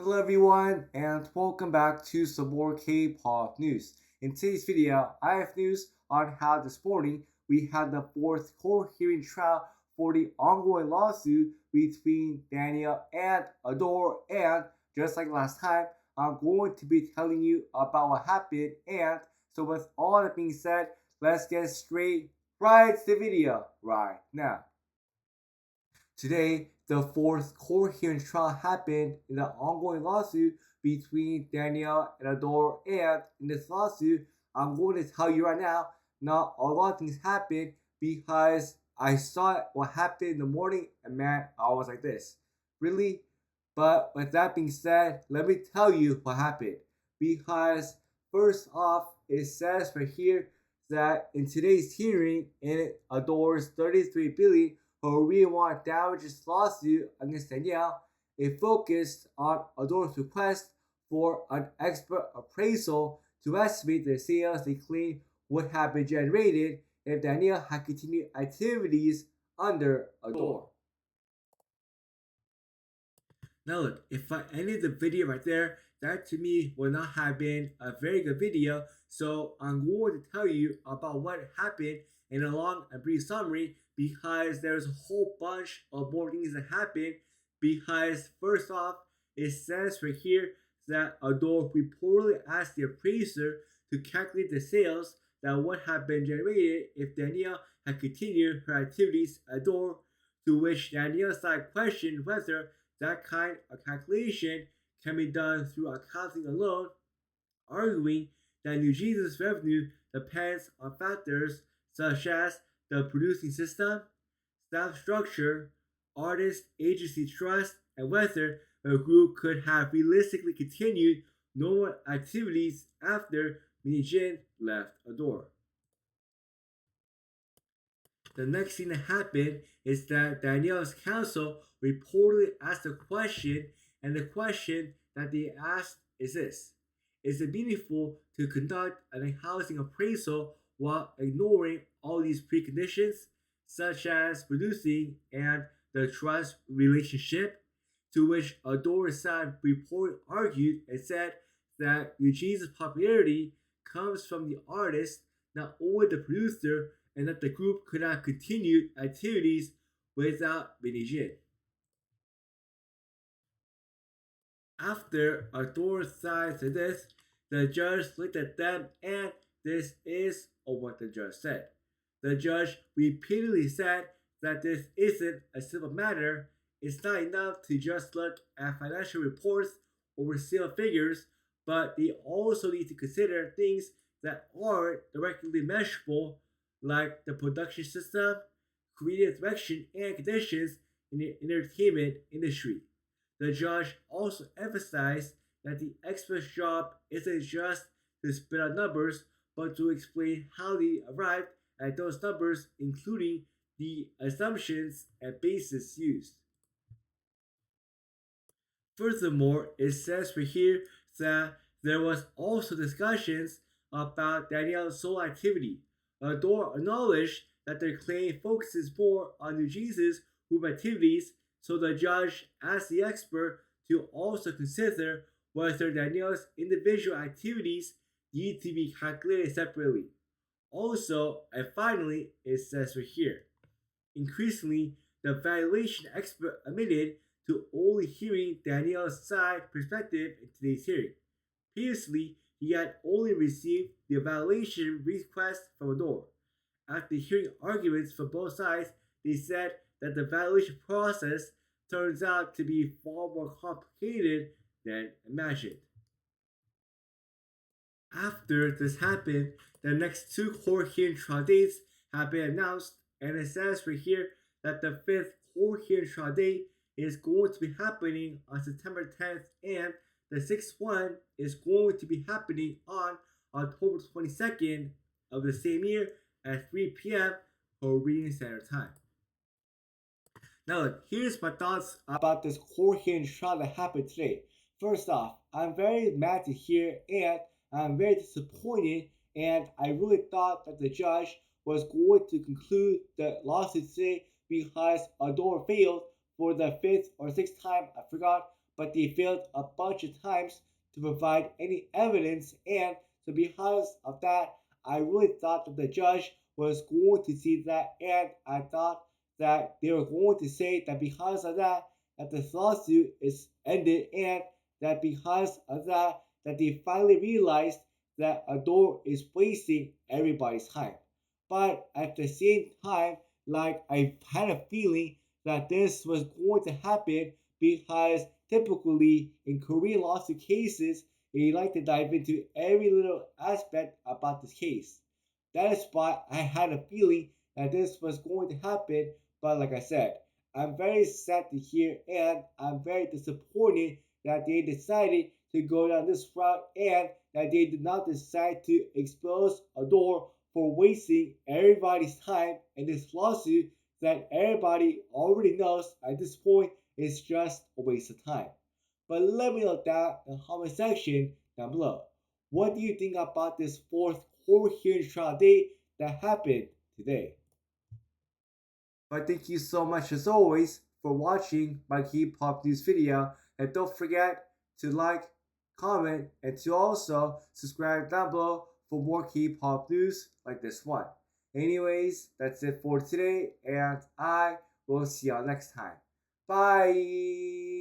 Hello everyone and welcome back to some more K-pop news. In today's video, I have news on how this morning we had the fourth court hearing trial for the ongoing lawsuit between Danielle and Ador, and just like last time, I'm going to be telling you about what happened. And so with all that being said, let's get straight right to the video right now. Today, the fourth court hearing trial happened in the ongoing lawsuit between Danielle and Ador. And in this lawsuit, I'm going to tell you right now, not a lot of things happened because I saw what happened in the morning, and man, I was like this. Really? But with that being said, let me tell you what happened. Because first off, it says right here that in today's hearing, in Ador's 33 billion Korean damages lawsuit against Danielle, it focused on Ador's request for an expert appraisal to estimate the sales they claim would have been generated if Danielle had continued activities under Ador. Now look, if I ended the video right there, that to me would not have been a very good video. So I'm going to tell you about what happened in a long and brief summary because there's a whole bunch of more things that happened. Because first off, it says right here that Ador reportedly asked the appraiser to calculate the sales that would have been generated if Danielle had continued her activities at Ador, to which Danielle side questioned whether that kind of calculation can be done through accounting alone, arguing that Newjeans' revenue depends on factors such as the producing system, staff structure, artist agency trust, and whether a group could have realistically continued normal activities after Newjeans left Ador. The next thing that happened is that Danielle's counsel reportedly asked a question, and the question that they asked is this: is it meaningful to conduct a housing appraisal while ignoring all these preconditions, such as producing and the trust relationship? To which Ador's side report argued and said that Eugene's popularity comes from the artist, not only the producer, and that the group could not continue activities without Benijin. After Ador signed to this, the judge looked at them, and this is what the judge said. The judge repeatedly said that this isn't a simple matter. It's not enough to just look at financial reports or sale figures, but they also need to consider things that aren't directly measurable, like the production system, creative direction, and conditions in the entertainment industry. The judge also emphasized that the expert's job isn't just to spit out numbers, but to explain how they arrived at those numbers, including the assumptions and basis used. Furthermore, it says right here that there was also discussions about Danielle's sole activity. Ador acknowledged that their claim focuses more on Newjeans' group activities, so the judge asked the expert to also consider whether Danielle's individual activities need to be calculated separately. Also, and finally, it says right here, increasingly, the valuation expert admitted to only hearing Danielle's side perspective in today's hearing. Previously, he had only received the evaluation request from Ador. After hearing arguments from both sides, they said that the evaluation process turns out to be far more complicated than imagined. After this happened, the next two court hearing trial dates have been announced, and it says right here that the fifth court hearing trial date is going to be happening on September 10th, and the sixth one is going to be happening on October 22nd of the same year at 3 p.m. Korean Standard Time. Now, look, here's my thoughts about this court hearing trial that happened today. First off, I'm very mad to hear, and I'm very disappointed, and I really thought that the judge was going to conclude the lawsuit today because Ador failed for the fifth or sixth time, I forgot, but they failed a bunch of times to provide any evidence. And so because of that, I really thought that the judge was going to see that, and I thought that they were going to say that because of that, that this lawsuit is ended, and that because of that, that they finally realized that Ador is wasting everybody's time. But at the same time, like I had a feeling that this was going to happen because typically in Korean lawsuit cases, they like to dive into every little aspect about this case. That is why I had a feeling that this was going to happen. But like I said, I'm very sad to hear, and I'm very disappointed that they decided to go down this route, and that they did not decide to expose Ador for wasting everybody's time in this lawsuit that everybody already knows at this point is just a waste of time. But let me know down in the comment section down below. What do you think about this fourth court hearing trial date that happened today? But thank you so much as always for watching my K-pop news video, and don't forget to like, comment, and to also subscribe down below for more K-pop news like this one. Anyways, that's it for today, and I will see y'all next time. Bye!